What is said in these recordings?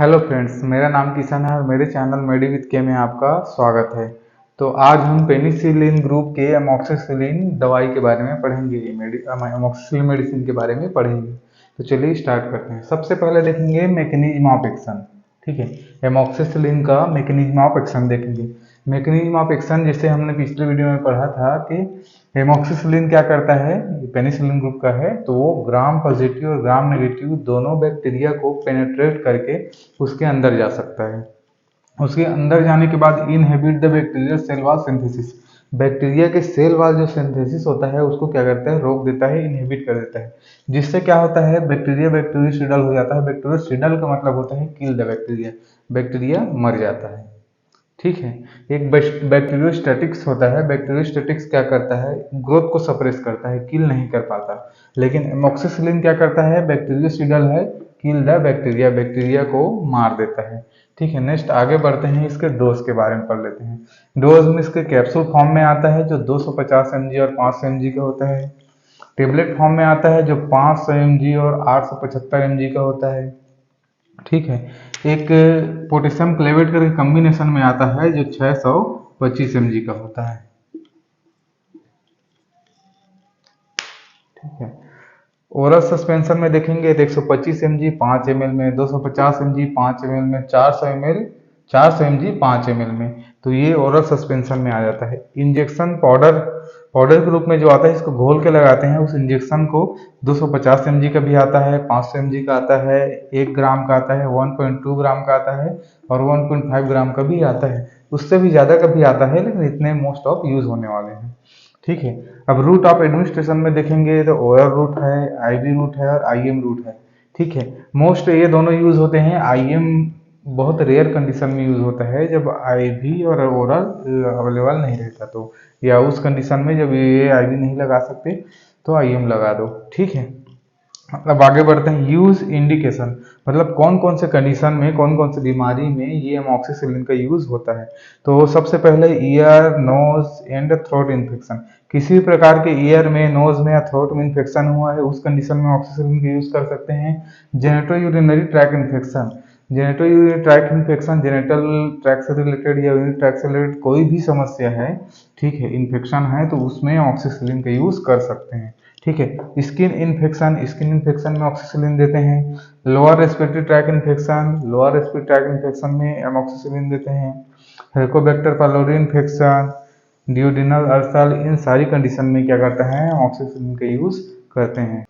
Hello friends, मेरा नाम किशन है और मेरे चैनल मेडी विद के में आपका स्वागत है। तो आज हम पेनिसिलिन ग्रुप के अमोक्सिसिलिन दवाई के बारे में पढ़ेंगे। अमोक्सिसिलिन मेडिसिन के बारे में पढ़ेंगे। तो चलिए स्टार्ट करते हैं। सबसे पहले देखेंगे मैकेनिज्म ऑफ एक्शन। ठीक है, एमोक्सिसिलिन का मैकेनिज्म ऑफ एक्शन देखेंगे। मैकेनिज्म ऑफ एक्शन जैसे हमने पिछले वीडियो में पढ़ा था कि एमोक्सिसिलिन क्या करता है, पेनिसिलिन ग्रुप का है, तो वो ग्राम पॉजिटिव और ग्राम नेगेटिव दोनों बैक्टीरिया को पेनेट्रेट करके उसके अंदर जा सकता है। उसके अंदर जाने के बाद inhibit the bacterial cell wall synthesis, bacteria के सेल वॉल जो सिंथेसिस होता है उसको क्या करता है, रोक देता है, इनहिबिट कर देता है। जिससे क्या होता है, बैक्टीरिया बैक्टीरियोसिडल हो जाता है। बैक्टीरियोसिडल का मतलब होता है किल द बैक्टीरिया, बैक्टीरिया मर जाता है। ठीक है, एक बैक्टीरियोस्टैटिक्स होता है। बैक्टीरियोस्टैटिक्स क्या करता है, ग्रोथ को सप्रेस करता है, किल नहीं कर पाता। लेकिन एमोक्सिसिलिन क्या करता है, बैक्टीरियोसिडल है, किल द बैक्टीरिया, बैक्टीरिया को मार देता है। ठीक है, नेक्स्ट आगे बढ़ते हैं, इसके डोज के बारे में पढ़ लेते हैं। डोज में इसके कैप्सूल फॉर्म में आता है जो 250 mg और 500 mg का होता है। टेबलेट फॉर्म में आता है जो 500 mg और 875 mg का होता है। ठीक है, एक पोटेशियम क्लेवेट करके कॉम्बिनेशन में आता है जो 625 mg का होता है। ठीक है, ओरल सस्पेंशन में देखेंगे तो 125 mg 5 ml में, 250 mg 5 ml में, 400 mg 5 ml में। तो ये ओरल सस्पेंशन में आ जाता है। इंजेक्शन पाउडर, पाउडर के रूप में जो आता है इसको घोल के लगाते हैं। उस इंजेक्शन को 250 mg का भी आता है, 500 mg का आता है, 1 ग्राम का आता है, 1.2 ग्राम का आता है और 1.5 ग्राम का भी आता है। उससे भी ज़्यादा का भी आता है, लेकिन इतने मोस्ट ऑफ यूज होने वाले हैं। ठीक है, अब रूट ऑफ एडमिनिस्ट्रेशन में देखेंगे तो ओरल रूट है, आईवी रूट है और आईएम रूट है। ठीक है, मोस्ट ये दोनों यूज होते हैं। आईएम बहुत रेयर कंडीशन में यूज होता है, जब आईवी और ओरल अवेलेबल नहीं रहता तो, या उस कंडीशन में जब ये आईवी नहीं लगा सकते तो आईएम लगा दो। ठीक है, अब आगे बढ़ते हैं। यूज इंडिकेशन, मतलब कौन कौन से कंडीशन में, कौन कौन सी बीमारी में ये एमोक्सिसिलिन का यूज होता है। तो सबसे पहले ear, nose and throat infection. किसी भी प्रकार के ईयर में, नोज में या थ्रोट में इन्फेक्शन हुआ है, उस कंडीशन में ऑक्सीसिलिन का यूज कर सकते हैं। Genito urinary track infection, genito urinary track infection, genital track से रिलेटेड या यूरिनरी ट्रैक से रिलेटेड कोई भी समस्या है, ठीक है, इन्फेक्शन है, तो उसमें ऑक्सीसिलिन का यूज कर सकते हैं। ठीक है, स्किन इन्फेक्शन, स्किन इन्फेक्शन में ऑक्सीसिलिन देते हैं। Lower respiratory tract infection, lower respiratory tract infection में एमोक्सिसिलिन देते हैं। Helicobacter pylori infection, duodenal ulcer, इन सारी कंडीशन में क्या करता है, एमोक्सिसिलिन का यूज करते हैं।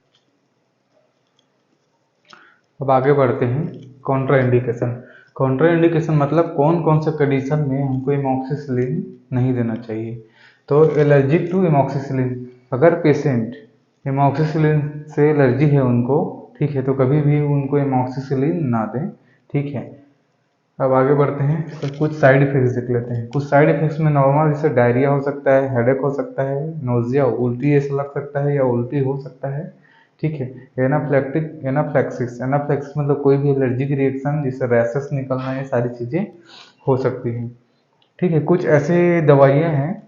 अब आगे बढ़ते हैं। कॉन्ट्रा इंडिकेशन, कॉन्ट्रा इंडिकेशन मतलब कौन कौन से कंडीशन में हमको एमोक्सिसिलिन नहीं देना चाहिए। तो एलर्जिक टू एमोक्सिसिलिन, अगर पेशेंट एमोक्सिसिलिन से एलर्जी है उनको, ठीक है, तो कभी भी उनको एमोक्सिसिलिन ना दें। ठीक है, अब आगे बढ़ते हैं। तो कुछ साइड इफेक्ट्स देख लेते हैं। कुछ साइड इफेक्ट्स में नॉर्मल जैसे डायरिया हो सकता है, हेडेक हो सकता है, नोजिया, उल्टी ऐसा लग सकता है या उल्टी हो सकता है। ठीक है, एनाफ्लेक्टिक, एनाफ्लेक्सिस, एनाफ्लेक्सिस मतलब कोई भी एलर्जिक रिएक्शन जिससे रैशेस निकलना, ये सारी चीज़ें हो सकती हैं। ठीक है, कुछ ऐसे दवाइयाँ हैं,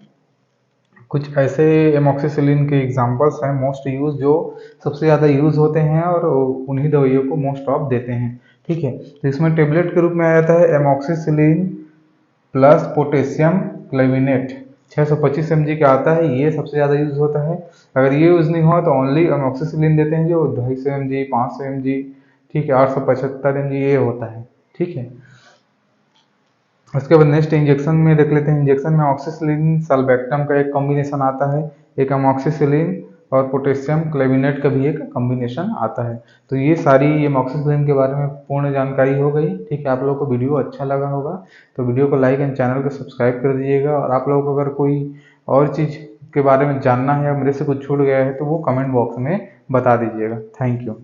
कुछ ऐसे एमोक्सिसिलिन के एग्जांपल्स हैं मोस्ट यूज, जो सबसे ज़्यादा यूज होते हैं और उन्हीं दवाइयों को मोस्ट ऑफ देते हैं। ठीक है, तो इसमें टेबलेट के रूप में आ जाता है एमोक्सिसिलिन प्लस पोटेशियम क्लेविनेट, 625 mg का आता है, ये सबसे ज़्यादा यूज होता है। अगर ये यूज नहीं हुआ तो ओनली एमोक्सिसिलिन देते हैं जो 250 mg, 500 mg, ठीक है, 875 mg ये होता है। ठीक है, उसके बाद नेक्स्ट इंजेक्शन में देख लेते हैं। इंजेक्शन में ऑक्सीसिलिन सल्बेक्टम का एक कॉम्बिनेशन आता है, एक अमोक्सिसिलिन और पोटेशियम क्लेविनेट का भी एक कॉम्बिनेशन आता है। तो ये सारी एमोक्सिसिलिन के बारे में पूर्ण जानकारी हो गई। ठीक है, आप लोगों को वीडियो अच्छा लगा होगा तो वीडियो को लाइक एंड चैनल को सब्सक्राइब कर दीजिएगा। और आप लोगों को अगर कोई और चीज़ के बारे में जानना है या मेरे से कुछ छूट गया है तो वो कमेंट बॉक्स में बता दीजिएगा। Thank you.